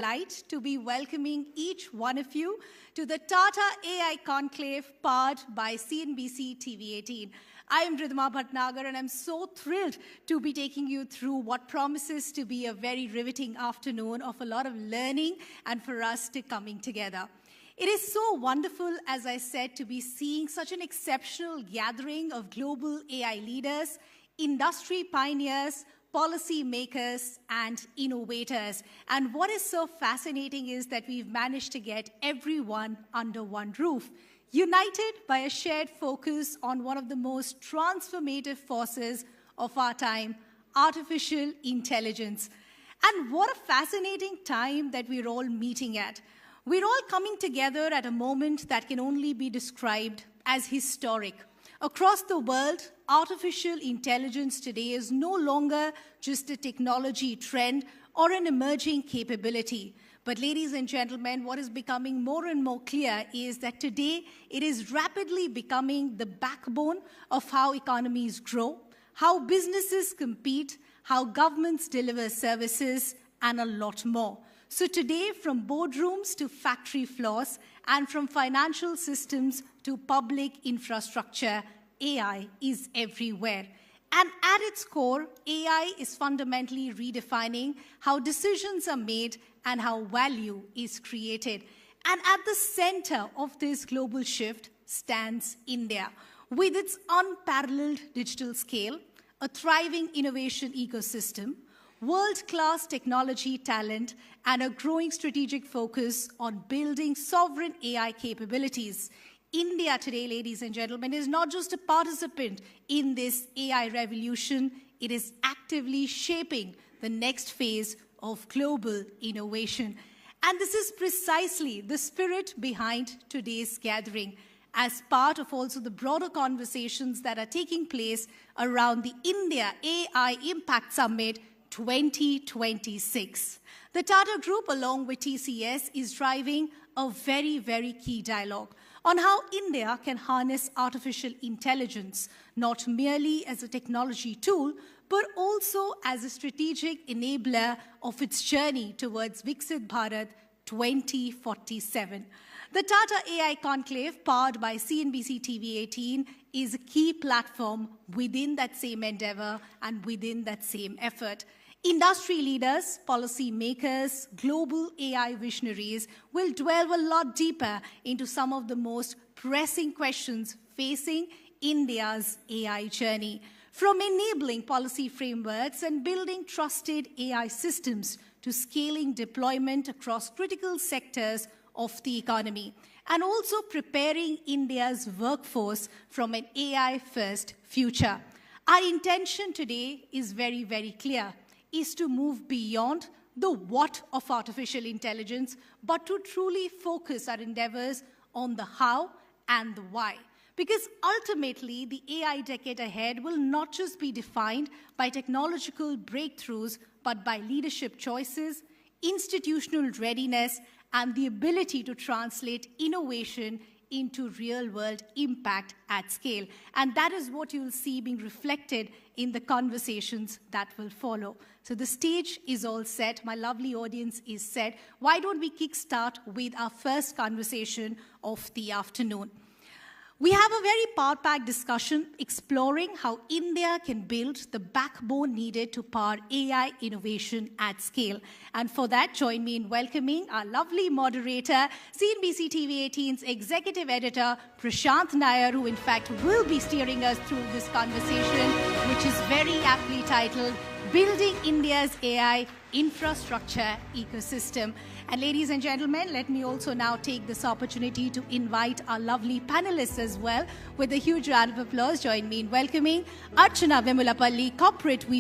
Delight to be welcoming each one of you to the Tata AI Conclave powered by CNBC TV18. I am Ridhima Bhatnagar and I'm so thrilled to be taking you through what promises to be a very riveting afternoon of a lot of learning and for us to coming together. It is so wonderful, as I said, to be seeing such an exceptional gathering of global AI leaders, industry pioneers, policy makers, and innovators. And what is so fascinating is that we've managed to get everyone under one roof, united by a shared focus on one of the most transformative forces of our time, artificial intelligence. And what a fascinating time that we're all meeting at. We're all coming together at a moment that can only be described as historic. Across the world, artificial intelligence today is no longer just a technology trend or an emerging capability. But ladies and gentlemen, what is becoming more and more clear is that today it is rapidly becoming the backbone of how economies grow, how businesses compete, how governments deliver services, and a lot more. So today, from boardrooms to factory floors, and from financial systems to public infrastructure, AI is everywhere. And at its core, AI is fundamentally redefining how decisions are made and how value is created. And at the center of this global shift stands India, with its unparalleled digital scale, a thriving innovation ecosystem, world-class technology talent, and a growing strategic focus on building sovereign AI capabilities. India today, ladies and gentlemen, is not just a participant in this AI revolution, it is actively shaping the next phase of global innovation. And this is precisely the spirit behind today's gathering, as part of also the broader conversations that are taking place around the India AI Impact Summit 2026. The Tata Group, along with TCS, is driving a very, very key dialogue on how India can harness artificial intelligence, not merely as a technology tool, but also as a strategic enabler of its journey towards Viksit Bharat 2047. The Tata AI Conclave, powered by CNBC TV18, is a key platform within that same endeavor and within that same effort. Industry leaders, policy makers, global AI visionaries will delve a lot deeper into some of the most pressing questions facing India's AI journey, from enabling policy frameworks and building trusted AI systems to scaling deployment across critical sectors of the economy, and also preparing India's workforce from an AI-first future. Our intention today is very, very clear, is to move beyond the what of artificial intelligence, but to truly focus our endeavors on the how and the why. Because ultimately, the AI decade ahead will not just be defined by technological breakthroughs, but by leadership choices, institutional readiness, and the ability to translate innovation into real-world impact at scale. And that is what you'll see being reflected in the conversations that will follow. So the stage is all set. My lovely audience is set. Why don't we kickstart with our first conversation of the afternoon? We have a very power-packed discussion exploring how India can build the backbone needed to power AI innovation at scale. And for that, join me in welcoming our lovely moderator, CNBC TV18's executive editor, Prashant Nair, who in fact will be steering us through this conversation, which is very aptly titled, Building India's AI Infrastructure Ecosystem. And ladies and gentlemen, let me also now take this opportunity to invite our lovely panelists as well. With a huge round of applause, join me in welcoming Archana Vimulapalli, Corporate VP